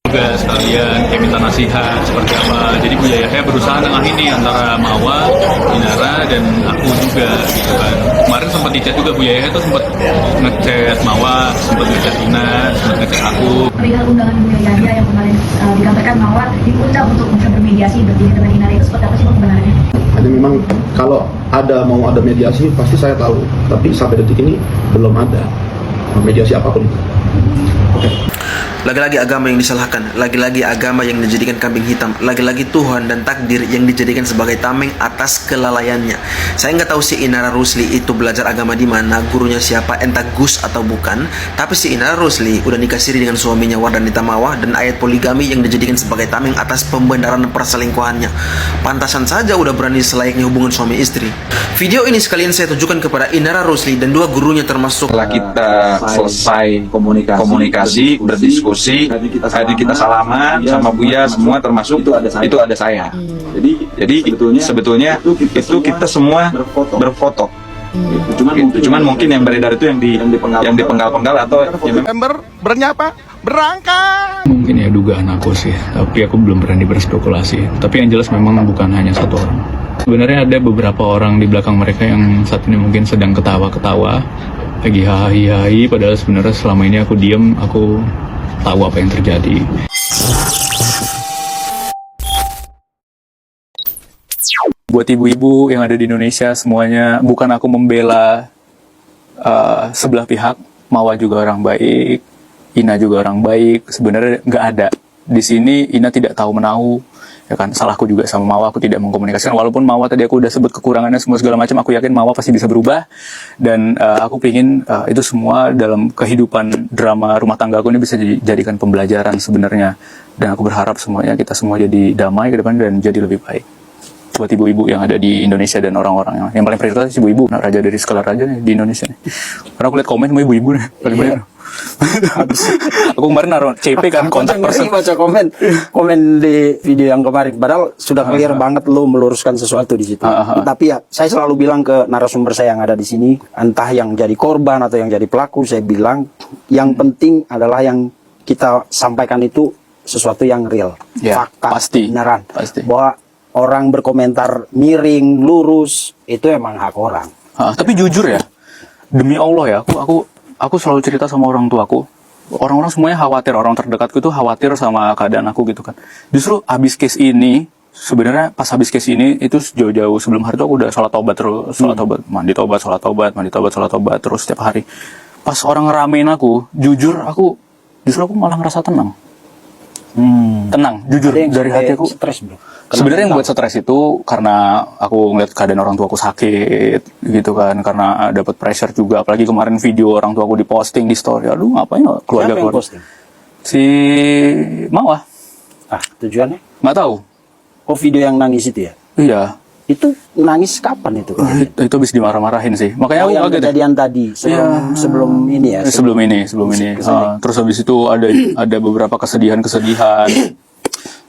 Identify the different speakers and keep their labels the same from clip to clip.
Speaker 1: juga sekalian kayak minta nasihat seperti apa. Jadi Bu Yahya berusaha nengahin nih antara Mawa, Inara, dan aku juga gitu kan. Kemarin sempat dicat juga Bu Yahya tuh sempat ngechat Mawa, sempat ngechat Ina, sempat ngechat aku.
Speaker 2: Perihal undangan Bu Yahya yang kemarin dikabarkan Mawa diundang untuk bisa bermediasi berdiri dengan Inara, itu seperti apa sih Pak kebenarannya?
Speaker 3: Jadi memang kalau mau ada mediasi pasti saya tahu, tapi sampai detik ini belum ada mediasi apapun. Oke.
Speaker 4: Lagi-lagi agama yang disalahkan, lagi-lagi agama yang dijadikan kambing hitam, lagi-lagi Tuhan dan takdir yang dijadikan sebagai tameng atas kelalaiannya. Saya nggak tahu si Inara Rusli itu belajar agama di mana, gurunya siapa, entah Gus atau bukan. Tapi si Inara Rusli udah nikah siri dengan suaminya Wardanita Mawah, dan ayat poligami yang dijadikan sebagai tameng atas pembenaran perselingkuhannya. Pantasan saja udah berani selayaknya hubungan suami istri. Video ini sekalian saya tujukan kepada Inara Rusli dan dua gurunya termasuk.
Speaker 5: Setelah kita selesai komunikasi, berdiskusi, tadi kita salaman sama Buya semua termasuk itu ada saya. Jadi sebetulnya itu kita semua berfoto. Cuman mungkin yang beredar itu yang dipenggal-penggal atau
Speaker 6: bernya apa? Berangkat.
Speaker 1: Mungkin ya dugaan aku sih, tapi aku belum berani berspekulasi. Tapi yang jelas memang bukan hanya satu orang. Sebenarnya ada beberapa orang di belakang mereka yang saat ini mungkin sedang ketawa-ketawa, lagi hahi-hahi, padahal sebenarnya selama ini aku diem, aku tahu apa yang terjadi.
Speaker 7: Buat ibu-ibu yang ada di Indonesia semuanya, bukan aku membela sebelah pihak. Mawa juga orang baik, Ina juga orang baik. Sebenarnya nggak ada di sini. Ina tidak tahu menahu, ya kan. Salahku juga sama Mawa, aku tidak mengkomunikasikan. Walaupun Mawa tadi aku udah sebut kekurangannya semua segala macam, aku yakin Mawa pasti bisa berubah. Dan aku pingin itu semua dalam kehidupan drama rumah tangga aku ini bisa dijadikan pembelajaran sebenarnya. Dan aku berharap semuanya kita semua jadi damai ke depan dan jadi lebih baik. Buat ibu-ibu yang ada di Indonesia dan orang-orang yang paling prioritas ibu-ibu, raja dari skala raja nih, di Indonesia nih. Karena aku lihat komen semua ibu-ibu nih, paling banyak. Aku kemarin naruh CP kan, kontak person.
Speaker 8: Baca komen di video yang kemarin, padahal sudah clear banget lo meluruskan sesuatu di situ. Tapi ya, saya selalu bilang ke narasumber saya yang ada di sini, entah yang jadi korban atau yang jadi pelaku, saya bilang yang penting adalah yang kita sampaikan itu sesuatu yang real,
Speaker 7: Ya,
Speaker 8: fakta,
Speaker 7: pasti,
Speaker 8: beneran.
Speaker 7: pasti.
Speaker 8: Bahwa orang berkomentar miring, lurus, itu emang hak orang.
Speaker 7: Tapi jujur ya, demi Allah ya, aku selalu cerita sama orang tuaku. Orang-orang semuanya khawatir, orang terdekatku itu khawatir sama keadaan aku gitu kan. Justru habis case ini, sebenarnya pas habis case ini itu jauh-jauh sebelum hari itu aku udah sholat taubat terus, sholat taubat, mandi taubat, sholat taubat, mandi taubat, sholat taubat terus setiap hari. Pas orang ngeramein aku, jujur justru aku malah ngerasa tenang. Tenang, jujur dari hati aku.
Speaker 8: Stres, bro.
Speaker 7: Sebenarnya yang buat stres itu karena aku ngeliat keadaan orang tua aku sakit gitu kan, karena dapat pressure juga, apalagi kemarin video orang tua aku diposting di story. Aduh, ngapain keluarga
Speaker 8: Siapa yang posting?
Speaker 7: Si Mawa.
Speaker 8: Tujuannya?
Speaker 7: Nggak tahu.
Speaker 8: Oh, video yang nangis itu ya?
Speaker 7: Iya.
Speaker 8: Itu nangis kapan itu?
Speaker 7: Itu habis dimarah-marahin sih. Makanya aku
Speaker 8: yang
Speaker 7: kaget.
Speaker 8: kejadian tadi sebelum ini ya.
Speaker 7: Sebelum ini. Terus habis itu ada beberapa kesedihan.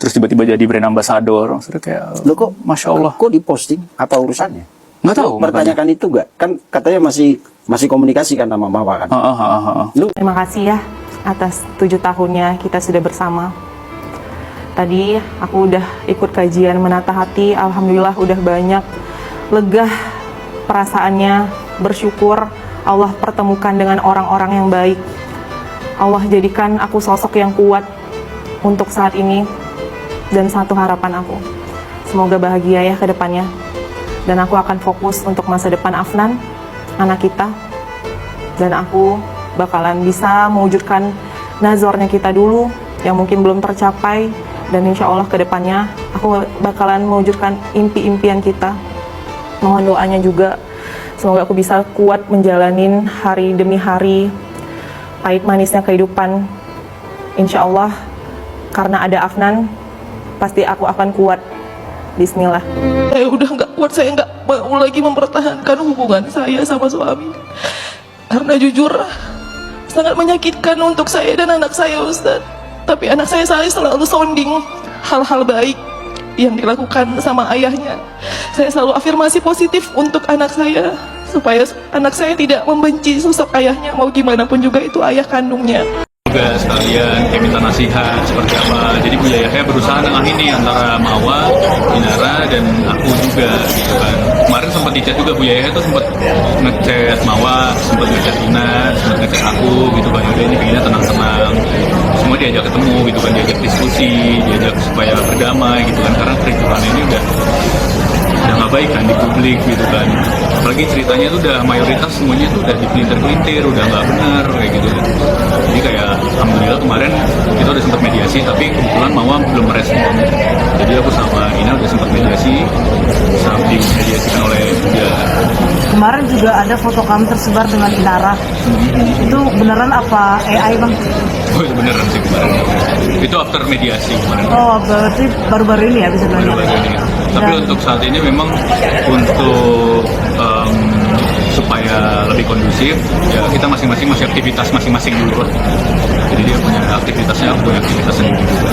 Speaker 7: Terus tiba-tiba jadi brand ambassador. Maksudnya kayak,
Speaker 8: Loh, kok
Speaker 7: Masya Allah.
Speaker 8: kok diposting? Apa urusannya?
Speaker 7: Nggak tahu.
Speaker 8: Pertanyakan itu gak? Kan katanya masih komunikasi kan sama Mama kan?
Speaker 9: Terima kasih ya atas 7 tahunnya kita sudah bersama. Tadi aku udah ikut kajian menata hati, alhamdulillah udah banyak lega perasaannya, bersyukur Allah pertemukan dengan orang-orang yang baik. Allah jadikan aku sosok yang kuat untuk saat ini, dan satu harapan aku, semoga bahagia ya ke depannya. Dan aku akan fokus untuk masa depan Afnan, anak kita. Dan aku bakalan bisa mewujudkan nazarnya kita dulu yang mungkin belum tercapai. Dan insya Allah ke depannya aku bakalan mewujudkan impi-impian kita. Mohon doanya juga, semoga aku bisa kuat menjalanin hari demi hari pahit manisnya kehidupan. Insya Allah karena ada Afnan, pasti aku akan kuat. Bismillah.
Speaker 10: Saya udah nggak kuat, saya nggak mau lagi mempertahankan hubungan saya sama suami. Karena jujur, sangat menyakitkan untuk saya dan anak saya, Ustadz. Tapi anak saya selalu sounding hal-hal baik yang dilakukan sama ayahnya. Saya selalu afirmasi positif untuk anak saya, supaya anak saya tidak membenci sosok ayahnya, mau gimana pun juga itu ayah kandungnya.
Speaker 1: juga sekalian kayak minta nasihat seperti apa. Jadi Buya Yahya berusaha nengahin nih antara Mawa, Inara, dan aku juga gitu kan. Kemarin sempat dicat juga Buya Yahya tuh sempat ngechat Mawa, sempat ngechat Ina, sempat ngechat aku gitu kan. Udah ini pengennya tenang-tenang. Semua diajak ketemu gitu kan, diajak diskusi, diajak supaya berdamai gitu kan. Karena kericuhan ini udah nggak baik kan di publik gitu kan. Apalagi ceritanya tuh udah mayoritas semuanya tuh udah dipelintir-pelintir, udah nggak benar kayak gitu. Jadi kayak alhamdulillah kemarin kita udah sempat mediasi, tapi kebetulan Mawa belum merespon. Jadi aku sama Ina udah sempat mediasi, sampai dimediasikan oleh dia.
Speaker 9: Kemarin juga ada foto kamu tersebar dengan Inara. Itu beneran apa AI bang?
Speaker 1: Oh itu beneran sih kemarin. Itu after mediasi kemarin.
Speaker 9: Oh berarti baru-baru ini ya bisa bilang.
Speaker 1: Baru-baru ini. Tapi untuk saat ini memang untuk supaya lebih kondusif, ya kita masing-masing masih aktivitas masing-masing dulu lah. Jadi dia punya aktivitasnya, aku punya aktivitas sendiri juga.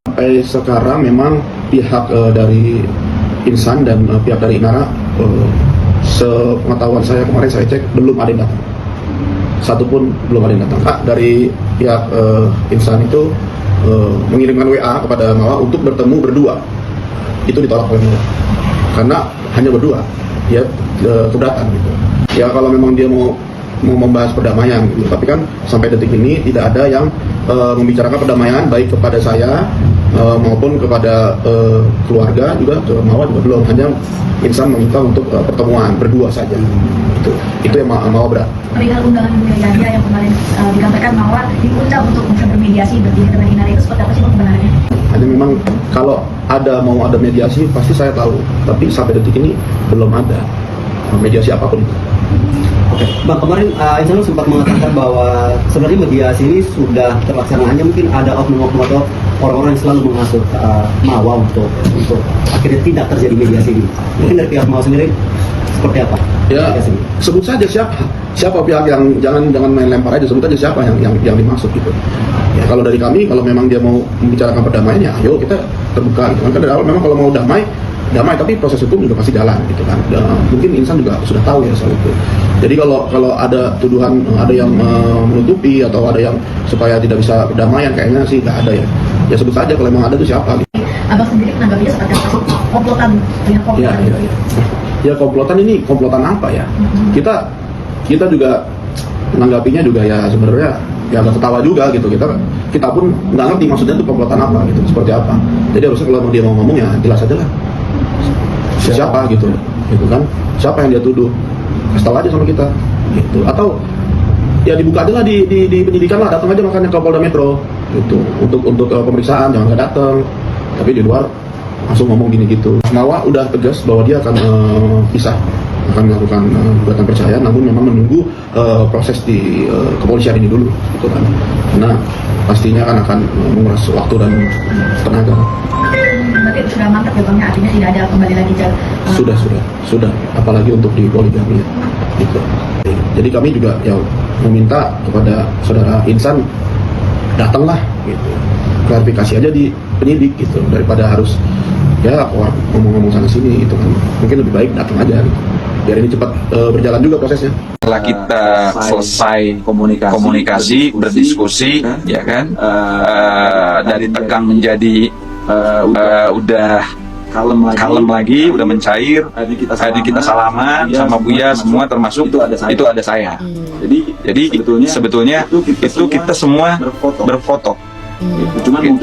Speaker 3: Sampai sekarang memang pihak dari Insan dan pihak dari Inara, sepengetahuan saya kemarin saya cek belum ada yang datang. Satu pun belum ada yang datang. Dari pihak Insan itu mengirimkan WA kepada Mawa untuk bertemu berdua. Itu ditolak oleh Mawa karena hanya berdua, dia keberatan gitu. Ya kalau memang dia mau membahas perdamaian gitu. Tapi kan sampai detik ini tidak ada yang membicarakan perdamaian baik kepada saya maupun kepada keluarga, juga ke Mawa juga belum. Hanya Insan meminta untuk pertemuan berdua saja. Itu yang Mawa berat.
Speaker 2: Perihal undangan Buya Yahya yang kemarin digambarkan Mawa diundang untuk bisa bermediasi berdiri dengan Inara, itu seperti apa sih bang kebenarannya?
Speaker 3: Hanya memang kalau mau ada mediasi pasti saya tahu, tapi sampai detik ini belum ada mediasi apapun itu.
Speaker 11: Oke, Bang, kemarin Insan sempat mengatakan bahwa sebenarnya mediasi ini sudah terlaksana, hanya mungkin ada oknum-oknum atau orang-orang yang selalu menghasut Mawa untuk akhirnya tidak terjadi mediasi ini. Mungkin dari pihak Mawa sendiri seperti apa?
Speaker 3: Ya, sebut saja siapa pihak yang jangan main lempar aja, sebut aja siapa yang dimaksud gitu. Ya kalau dari kami, kalau memang dia mau membicarakan perdamaian, ya ayo kita terbuka gitu. Kan dari awal memang kalau mau damai, tapi proses hukum juga pasti jalan gitu kan. Dan mungkin Insan juga sudah tahu ya soal itu. Jadi kalau ada tuduhan, ada yang menutupi atau ada yang supaya tidak bisa perdamaian, kayaknya sih nggak ada ya. Ya sebut saja kalau memang ada itu siapa. Gitu.
Speaker 2: Abang sendiri menanggapinya seperti apa sih? Komplotan, ya komplotan
Speaker 3: ya. Ya komplotan ini komplotan apa ya? Kita juga menanggapinya juga ya sebenarnya ya agak ketawa juga gitu. Kita pun nggak ngerti maksudnya itu komplotan apa gitu, seperti apa. Jadi harusnya kalau dia mau ngomong ya jelas aja lah. Siapa gitu kan? Siapa yang dia tuduh? Kasih tahu aja sama kita gitu. Atau ya dibuka aja lah di penyidikan lah, datang aja makanya ke Polda Metro gitu untuk pemeriksaan, jangan nggak datang. Tapi di luar langsung ngomong gini gitu. Mawa udah tegas bahwa dia akan pisah, akan melakukan gugatan perceraian, namun memang menunggu proses di kepolisian ini dulu gitu kan. Karena pastinya akan menguras waktu dan tenaga.
Speaker 2: Berarti sudah mantap ya bang, artinya tidak ada kembali lagi
Speaker 3: Sudah, apalagi untuk di poligami gitu. Jadi kami juga ya meminta kepada saudara Insan datanglah gitu, klarifikasi aja di penyidik gitu, daripada harus ya ngomong-ngomong sana sini gitu kan. Mungkin lebih baik datang aja gitu, biar ini cepat berjalan juga prosesnya.
Speaker 5: Setelah kita selesai komunikasi, berdiskusi, ya kan, dari tegang menjadi udah kalem lagi, udah mencair. Akhirnya kita salaman sama Buya semua, termasuk itu ada saya. Jadi sebetulnya itu kita semua berfoto.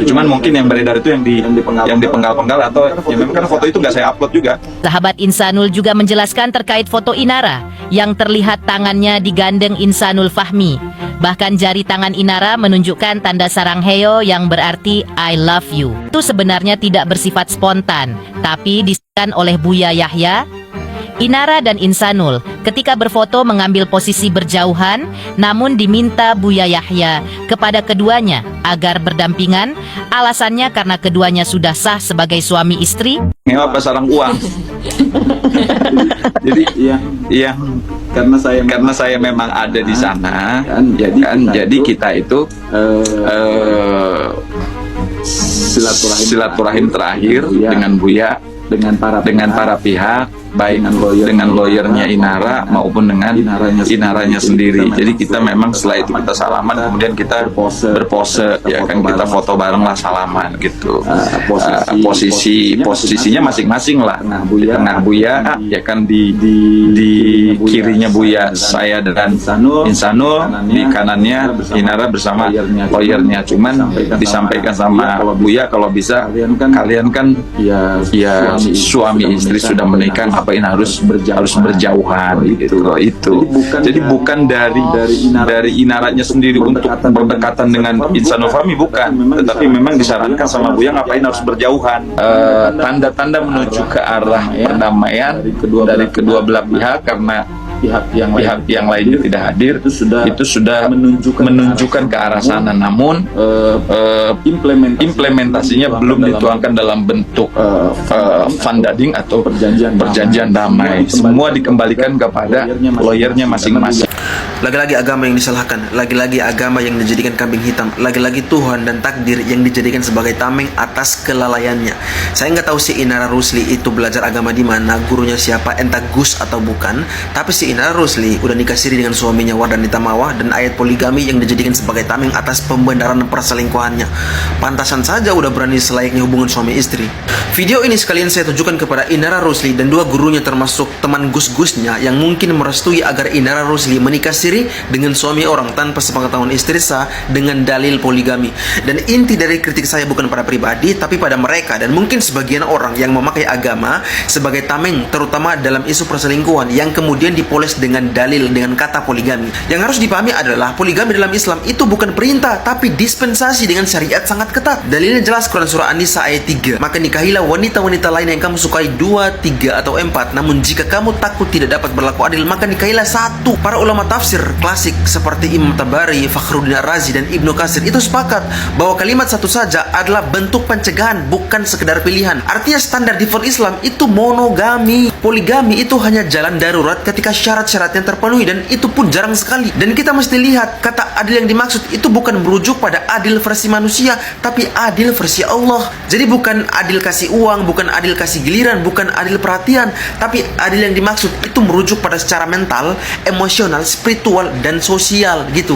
Speaker 5: Cuman mungkin yang beredar itu yang dipenggal-penggal, atau ya memang kan foto itu nggak saya upload juga.
Speaker 12: Sahabat Insanul juga menjelaskan terkait foto Inara yang terlihat tangannya digandeng Insanul Fahmi. Bahkan jari tangan Inara menunjukkan tanda sarang heo yang berarti I love you. Itu sebenarnya tidak bersifat spontan, tapi disebutkan oleh Buya Yahya. Inara dan Insanul ketika berfoto mengambil posisi berjauhan, namun diminta Buya Yahya kepada keduanya agar berdampingan. Alasannya karena keduanya sudah sah sebagai suami istri.
Speaker 5: Ngewa apa sarang uang? Jadi yang karena saya memang ada di sana, jadi kita itu silaturahim terakhir dengan Buya, dengan para pihak baik dengan lawyernya Inara maupun dengan Inaranya sendiri. Jadi kita memang setelah itu kita salaman, kemudian kita berpose, ya kan, kita foto bareng lah, salaman gitu. Posisinya masing-masing lah. Di tengah Buya, ya kan, di kirinya Buya saya dan Insanul, di kanannya Inara bersama lawyernya. Cuman disampaikan sama Buya, kalau bisa kalian kan ya suami istri sudah menikah, ngapain harus berjauhan gitu. Itu jadi bukan dari Inaranya sendiri untuk berdekatan dengan Insanul Fahmi, bukan, tetapi memang disarankan sama Buya ngapain harus berjauhan. Tanda-tanda menuju ke arah perdamaian dari kedua belah pihak, karena pihak yang lainnya tidak hadir, itu sudah menunjukkan ke arah sana. Namun implementasinya belum dituangkan dalam bentuk fundading atau perjanjian damai. Semua dikembalikan kepada lawyernya masing-masing.
Speaker 4: Lagi-lagi agama yang disalahkan, lagi-lagi agama yang dijadikan kambing hitam, lagi-lagi Tuhan dan takdir yang dijadikan sebagai tameng atas kelalaiannya. Saya nggak tahu si Inara Rusli itu belajar agama di mana, gurunya siapa, entah Gus atau bukan. Tapi si Inara Rusli udah nikah siri dengan suaminya Wardanita Mawah, dan ayat poligami yang dijadikan sebagai tameng atas pembenaran perselingkuhannya. Pantasan saja udah berani selayaknya hubungan suami istri. Video ini sekalian saya tujukan kepada Inara Rusli dan dua gurunya, termasuk teman Gus-Gusnya yang mungkin merestui agar Inara Rusli menikah siri dengan suami orang tanpa sepengetahuan istri sah dengan dalil poligami. Dan inti dari kritik saya bukan pada pribadi, tapi pada mereka dan mungkin sebagian orang yang memakai agama sebagai tameng, terutama dalam isu perselingkuhan yang kemudian dipoles dengan dalil dengan kata poligami. Yang harus dipahami adalah poligami dalam Islam itu bukan perintah, tapi dispensasi dengan syariat sangat ketat. Dalilnya jelas Quran surah An-Nisa ayat 3. Maka nikahilah wanita-wanita lain yang kamu sukai 2, 3 atau 4. Namun jika kamu takut tidak dapat berlaku adil, maka nikahilah 1. Para ulama tafsir klasik seperti Imam Tabari, Fakhruddin Ar-Razi dan Ibnu Katsir itu sepakat bahwa kalimat satu saja adalah bentuk pencegahan, bukan sekedar pilihan. Artinya standar default Islam itu monogami. Poligami itu hanya jalan darurat ketika syarat-syaratnya terpenuhi, dan itu pun jarang sekali. Dan kita mesti lihat kata adil yang dimaksud itu bukan merujuk pada adil versi manusia, tapi adil versi Allah. Jadi bukan adil kasih uang, bukan adil kasih giliran, bukan adil perhatian, tapi adil yang dimaksud itu merujuk pada secara mental, emosional, spiritual, dan sosial gitu.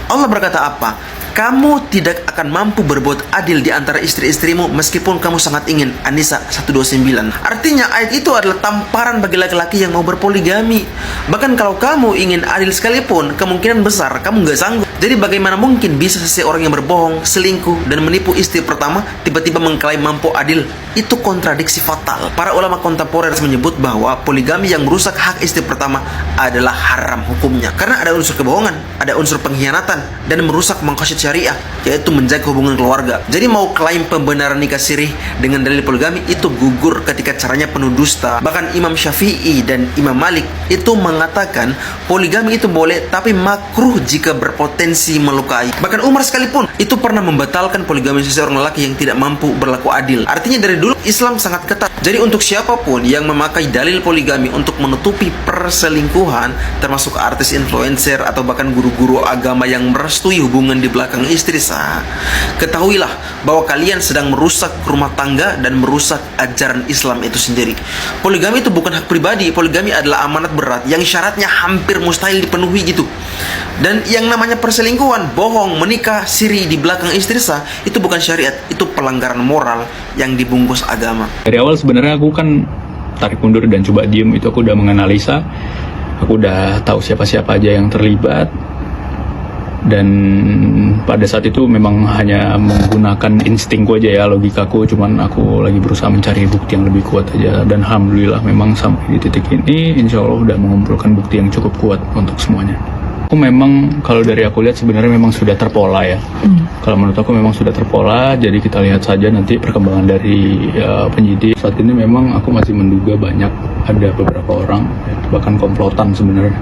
Speaker 4: Allah berkata apa? Kamu tidak akan mampu berbuat adil di antara istri-istrimu meskipun kamu sangat ingin. An-Nisa 129. Artinya ayat itu adalah tamparan bagi laki-laki yang mau berpoligami. Bahkan kalau kamu ingin adil sekalipun, kemungkinan besar kamu nggak sanggup. Jadi bagaimana mungkin bisa seseorang yang berbohong, selingkuh, dan menipu istri pertama tiba-tiba mengklaim mampu adil? Itu kontradiksi fatal. Para ulama kontemporer menyebut bahwa poligami yang merusak hak istri pertama adalah haram hukumnya, karena ada unsur kebohongan, ada unsur pengkhianatan, dan merusak maqasid syariah, yaitu menjaga hubungan keluarga. Jadi mau klaim pembenaran nikah sirih dengan dalil poligami itu gugur ketika caranya penuh dusta. Bahkan Imam Syafi'i dan Imam Malik itu mengatakan poligami itu boleh, tapi makruh jika berpotensi melukai. Bahkan Umar sekalipun itu pernah membatalkan poligami seseorang lelaki yang tidak mampu berlaku adil. Artinya dari dulu Islam sangat ketat. Jadi untuk siapapun yang memakai dalil poligami untuk menutupi perselingkuhan, termasuk artis, influencer, atau bahkan guru-guru agama yang merestui hubungan di belakang istri sah, ketahuilah bahwa kalian sedang merusak rumah tangga dan merusak ajaran Islam itu sendiri. Poligami itu bukan hak pribadi. Poligami adalah amanat berat yang syaratnya hampir mustahil dipenuhi gitu. Dan yang namanya perselingkuhan, bohong, menikah siri di belakang istri sah, itu bukan syariat, itu pelanggaran moral yang dibungkus agama.
Speaker 1: Dari awal sebenarnya aku kan tarik mundur dan coba diem. Itu aku udah menganalisa, aku udah tahu siapa-siapa aja yang terlibat. Dan pada saat itu memang hanya menggunakan instingku aja ya, logikaku. Cuman aku lagi berusaha mencari bukti yang lebih kuat aja. Dan alhamdulillah memang sampai di titik ini insya Allah udah mengumpulkan bukti yang cukup kuat untuk semuanya. Aku memang, kalau dari aku lihat sebenarnya memang sudah terpola ya. Kalau menurut aku memang sudah terpola. Jadi kita lihat saja nanti perkembangan dari penyidik. Saat ini memang aku masih menduga banyak ada beberapa orang, bahkan komplotan sebenarnya,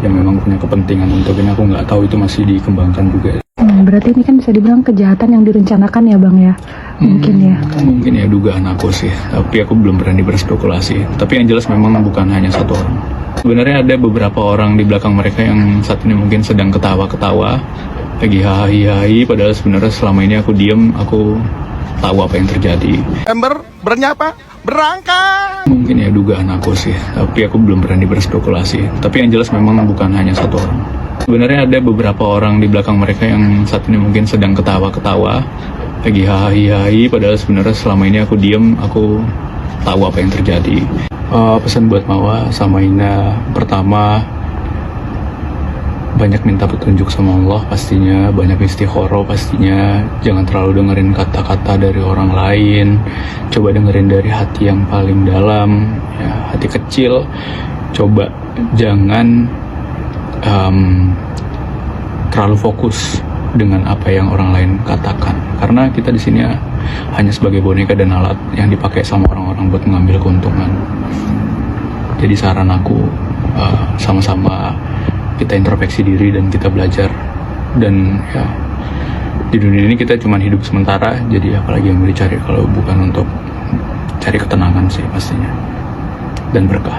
Speaker 1: yang memang punya kepentingan untuk ini. Aku nggak tahu, itu masih dikembangkan juga.
Speaker 13: Berarti ini kan bisa dibilang kejahatan yang direncanakan ya Bang ya? Mungkin ya?
Speaker 1: Mungkin ya, dugaan aku sih. Tapi aku belum berani berspekulasi. Tapi yang jelas memang bukan hanya satu orang. Sebenarnya ada beberapa orang di belakang mereka yang saat ini mungkin sedang ketawa-ketawa, lagi hahi-hahi, padahal sebenarnya selama ini aku diem, aku tahu apa yang terjadi.
Speaker 6: Ember bernyapa berangkat.
Speaker 1: Mungkin ya dugaan aku sih, tapi aku belum berani berspekulasi. Tapi yang jelas memang bukan hanya satu orang. Sebenarnya ada beberapa orang di belakang mereka yang saat ini mungkin sedang ketawa-ketawa, lagi hahi-hahi, padahal sebenarnya selama ini aku diem, aku tahu apa yang terjadi. Pesan buat Mawa sama Ina, pertama, banyak minta petunjuk sama Allah pastinya, banyak istikharah pastinya, jangan terlalu dengerin kata-kata dari orang lain, coba dengerin dari hati yang paling dalam, ya, hati kecil, coba jangan terlalu fokus dengan apa yang orang lain katakan, karena kita di sini hanya sebagai boneka dan alat yang dipakai sama orang-orang buat mengambil keuntungan. Jadi saran aku, sama-sama kita introspeksi diri dan kita belajar, dan ya di dunia ini kita cuma hidup sementara, jadi apalagi yang mau dicari kalau bukan untuk cari ketenangan sih pastinya, dan berkah.